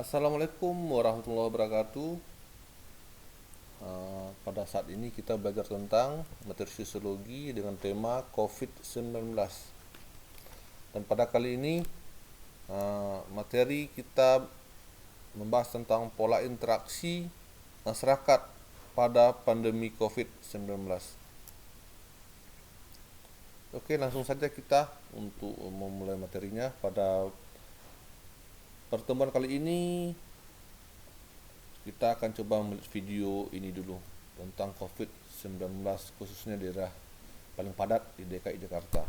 Assalamualaikum warahmatullahi wabarakatuh. Pada saat ini kita belajar tentang materi sosiologi dengan tema COVID-19. Dan pada kali ini materi kita membahas tentang pola interaksi masyarakat pada pandemi COVID-19. Oke, langsung saja kita untuk memulai materinya. Pada pertemuan kali ini kita akan coba melihat video ini dulu tentang COVID-19, khususnya daerah paling padat di DKI Jakarta.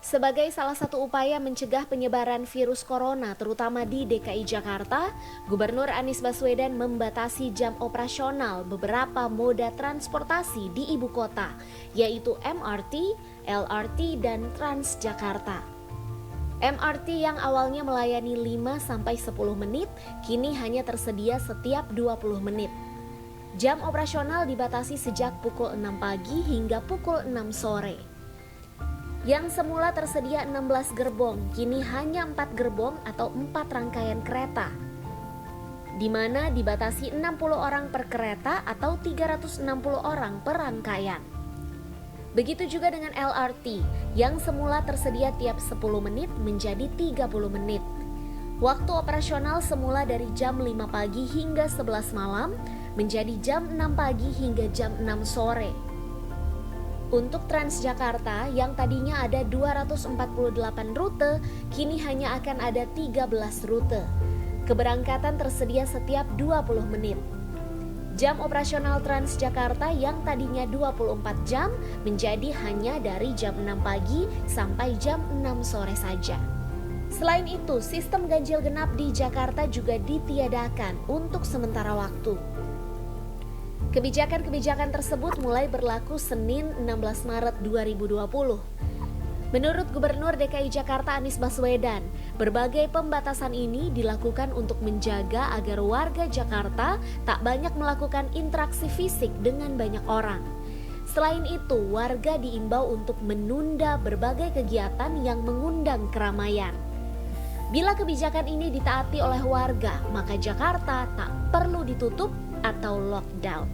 Sebagai salah satu upaya mencegah penyebaran virus corona terutama di DKI Jakarta, Gubernur Anies Baswedan membatasi jam operasional beberapa moda transportasi di ibu kota, yaitu MRT, LRT, dan Transjakarta. MRT yang awalnya melayani 5-10 menit, kini hanya tersedia setiap 20 menit. Jam operasional dibatasi sejak pukul 6 pagi hingga pukul 6 sore. Yang semula tersedia 16 gerbong, kini hanya 4 gerbong atau 4 rangkaian kereta, di mana dibatasi 60 orang per kereta atau 360 orang per rangkaian. Begitu juga dengan LRT, yang semula tersedia tiap 10 menit menjadi 30 menit. Waktu operasional semula dari jam 5 pagi hingga 11 malam, menjadi jam 6 pagi hingga jam 6 sore. Untuk Transjakarta yang tadinya ada 248 rute, kini hanya akan ada 13 rute. Keberangkatan tersedia setiap 20 menit. Jam operasional Transjakarta yang tadinya 24 jam menjadi hanya dari jam 6 pagi sampai jam 6 sore saja. Selain itu, sistem ganjil genap di Jakarta juga ditiadakan untuk sementara waktu. Kebijakan-kebijakan tersebut mulai berlaku Senin 16 Maret 2020. Menurut Gubernur DKI Jakarta Anies Baswedan, berbagai pembatasan ini dilakukan untuk menjaga agar warga Jakarta tak banyak melakukan interaksi fisik dengan banyak orang. Selain itu, warga diimbau untuk menunda berbagai kegiatan yang mengundang keramaian. Bila kebijakan ini ditaati oleh warga, maka Jakarta tak perlu ditutup atau lockdown.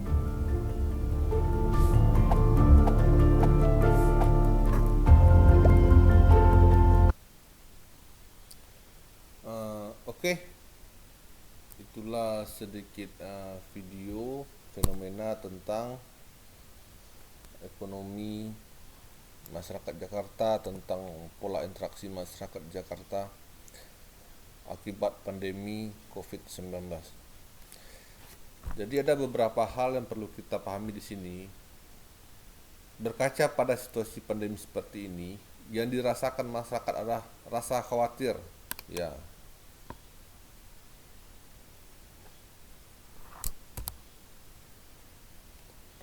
Oke, itulah sedikit video fenomena tentang ekonomi masyarakat Jakarta, tentang pola interaksi masyarakat Jakarta akibat pandemi COVID-19. Jadi ada beberapa hal yang perlu kita pahami di sini. Berkaca pada situasi pandemi seperti ini, yang dirasakan masyarakat adalah rasa khawatir, ya.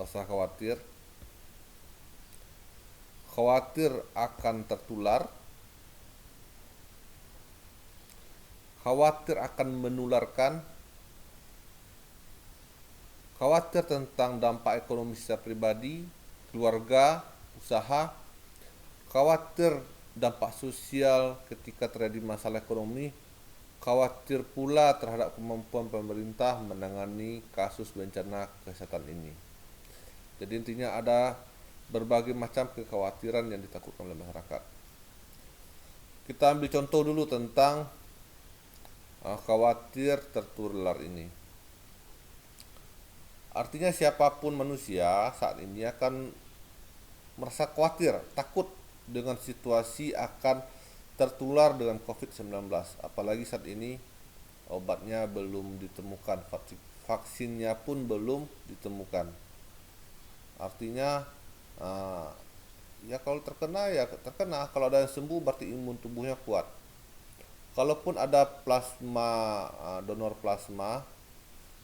Rasa khawatir akan tertular, khawatir akan menularkan, khawatir tentang dampak ekonomi secara pribadi, keluarga, usaha, khawatir dampak sosial ketika terjadi masalah ekonomi, khawatir pula terhadap kemampuan pemerintah menangani kasus bencana kesehatan ini. Jadi intinya ada berbagai macam kekhawatiran yang ditakutkan oleh masyarakat. Kita ambil contoh dulu tentang khawatir tertular ini. Artinya siapapun manusia saat ini akan merasa khawatir, takut dengan situasi akan tertular dengan COVID-19. Apalagi saat ini obatnya belum ditemukan, vaksinnya pun belum ditemukan. Artinya ya kalau terkena ya terkena, kalau ada yang sembuh berarti imun tubuhnya kuat. Kalaupun ada plasma, donor plasma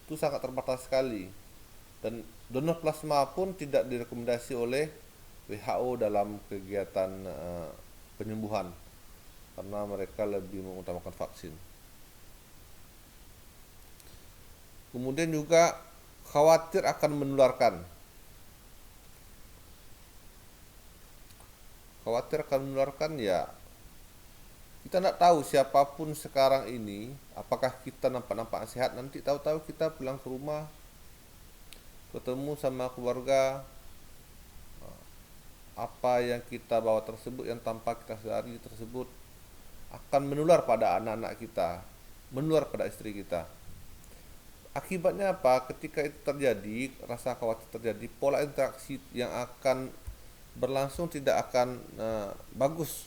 itu sangat terbatas sekali, dan donor plasma pun tidak direkomendasi oleh WHO dalam kegiatan penyembuhan karena mereka lebih mengutamakan vaksin. Kemudian juga khawatir akan menularkan. khawatir akan menularkan, ya kita tidak tahu siapapun sekarang ini, apakah kita nampak-nampak sehat, nanti tahu-tahu kita pulang ke rumah, ketemu sama keluarga, apa yang kita bawa tersebut, yang tanpa kita sadari tersebut akan menular pada anak-anak kita, menular pada istri kita. Akibatnya apa? Ketika itu terjadi, rasa khawatir terjadi, pola interaksi yang akan berlangsung tidak akan bagus,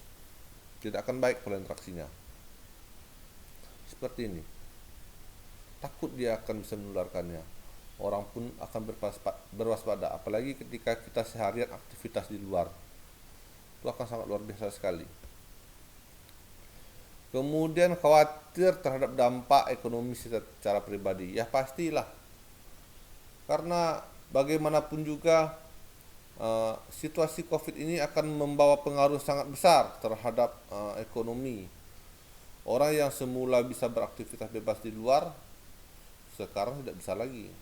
tidak akan baik pola interaksinya. Seperti ini. Takut dia akan bisa menularkannya. Orang pun akan berwaspada, apalagi ketika kita seharian aktivitas di luar. Itu akan sangat luar biasa sekali. Kemudian khawatir terhadap dampak ekonomi secara pribadi. Ya pastilah. Karena bagaimanapun juga situasi COVID ini akan membawa pengaruh sangat besar terhadap ekonomi. Orang yang semula bisa beraktivitas bebas di luar, sekarang tidak bisa lagi.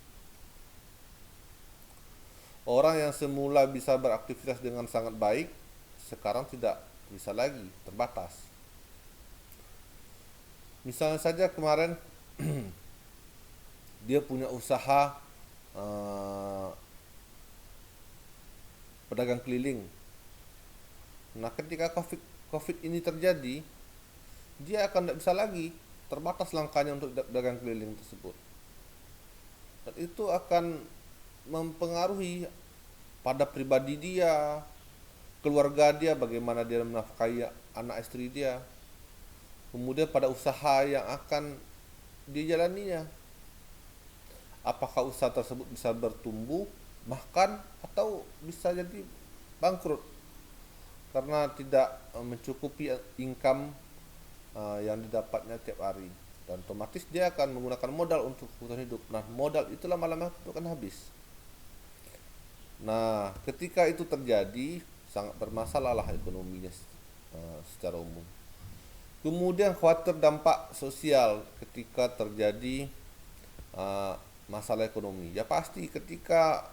Orang yang semula bisa beraktivitas dengan sangat baik, sekarang tidak bisa lagi, terbatas. Misalnya saja kemarin dia punya usaha pedagang keliling. Nah, ketika COVID ini terjadi, dia akan tidak bisa lagi, terbatas langkahnya untuk pedagang keliling tersebut. Dan itu akan mempengaruhi pada pribadi dia, keluarga dia, bagaimana dia menafkahi anak istri dia, kemudian pada usaha yang akan dijalaninya. Apakah usaha tersebut bisa bertumbuh, bahkan atau bisa jadi bangkrut karena tidak mencukupi income yang didapatnya tiap hari, dan otomatis dia akan menggunakan modal untuk kebutuhan hidup. Nah, modal itu lama-lama itu akan habis. Nah, ketika itu terjadi, sangat bermasalah lah ekonominya secara umum. Kemudian khawatir dampak sosial ketika terjadi masalah ekonomi. Ya pasti ketika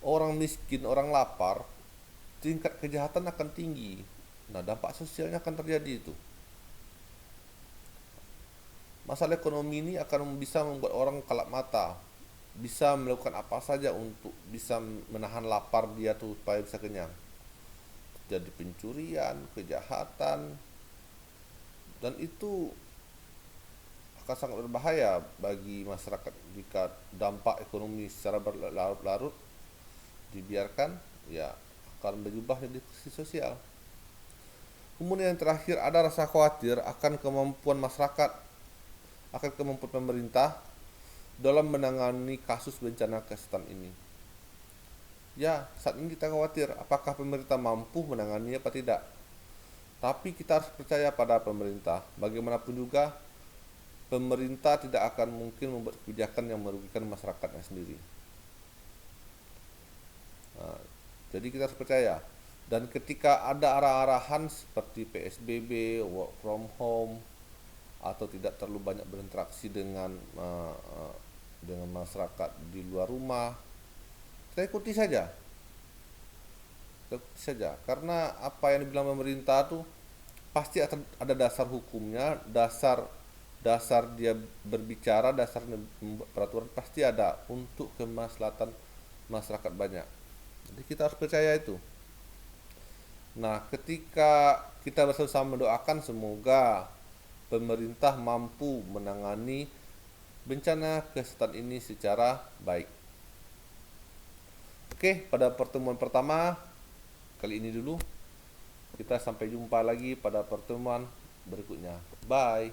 orang miskin, orang lapar, tingkat kejahatan akan tinggi. Nah, dampak sosialnya akan terjadi itu. Masalah ekonomi ini akan bisa membuat orang kalap mata, bisa melakukan apa saja untuk bisa menahan lapar dia tuh supaya bisa kenyang. Jadi pencurian, kejahatan, dan itu akan sangat berbahaya bagi masyarakat jika dampak ekonomi secara berlarut-larut dibiarkan, ya akan berubah jadi krisis sosial. Kemudian yang terakhir, ada rasa khawatir akan kemampuan masyarakat, akan kemampuan pemerintah dalam menangani kasus bencana kesehatan ini. Ya, saat ini kita khawatir apakah pemerintah mampu menangani apa tidak. Tapi kita harus percaya pada pemerintah. Bagaimanapun juga, pemerintah tidak akan mungkin membuat kebijakan yang merugikan masyarakatnya sendiri. Nah, jadi kita harus percaya. Dan ketika ada arah-arahan seperti PSBB, work from home, atau tidak terlalu banyak berinteraksi dengan masyarakat di luar rumah, kita ikuti saja. Karena apa yang dibilang pemerintah tuh pasti ada dasar hukumnya, dasar dia berbicara, dasar membuat peraturan pasti ada untuk kemaslahatan masyarakat banyak. Jadi kita harus percaya itu. Nah, ketika kita bersama mendoakan semoga pemerintah mampu menangani bencana kesehatan ini secara baik. Oke, pada pertemuan pertama kali ini dulu. Kita sampai jumpa lagi pada pertemuan berikutnya. Bye.